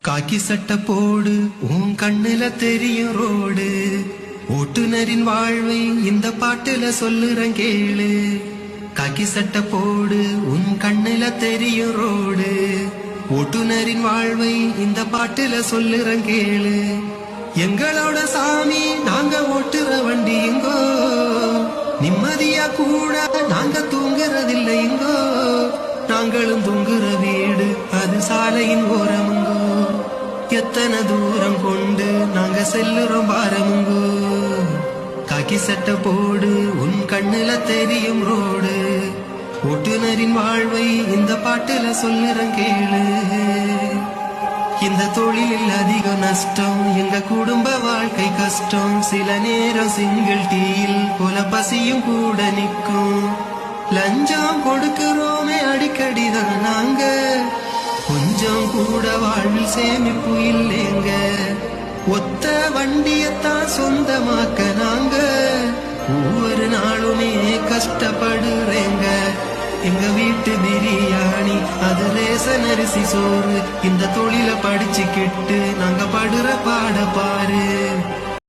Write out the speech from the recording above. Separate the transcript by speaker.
Speaker 1: காக்கி சட்டை போடு உன் கண்ணுல தெரியும் ரோடு, ஓட்டுநரின் வாழ்வை இந்த பாட்டுல சொல்லுறேன் கேளு. காக்கி சட்டை போடு உன் கண்ணுல தெரியும் ரோடு, ஓட்டுநரின் வாழ்வை இந்த பாட்டுல சொல்லுறேன் கேளு. எங்களோட சாமி நாங்க ஓட்டுற வண்டி எங்கோ, நிம்மதியா கூட நாங்க தூங்குறதில்லைங்கோ. நாங்களும் தூங்குற வீடு அது சாலையின் ஓரமுங்கோ. எத்தனை தூரம் கொண்டு நாங்க செல்லுறோம் பாரமுங்கோ. காக்கி சட்டை போடு உன் கண்ணுல தெரியும் ரோடு, ஓட்டுநரின் வாழ்வை இந்த பாட்டுல சொல்லுறேன் கேளு. இந்த தொழிலில் அதிக நஷ்டம், எங்க குடும்ப வாழ்க்கை கஷ்டம். சில நேரம் சிங்கிள் டீயில் போல பசியும் கூட நிற்கும். லஞ்சம் கொடுக்கிறோமே அடிக்கடிதான் நாங்க, கொஞ்சம் கூட வாழ்வில் சேமிப்பு இல்லைங்க. ஒத்த வண்டியத்தான் சொந்தமாக்க நாங்க ஒவ்வொரு நாளுமே கஷ்டப்படுறேங்க. எங்க வீட்டு பிரியாணி அது ரேசன் அரிசி சோறு, இந்த தொழில படிச்சுக்கிட்டு நாங்க படுற பாட பாரு.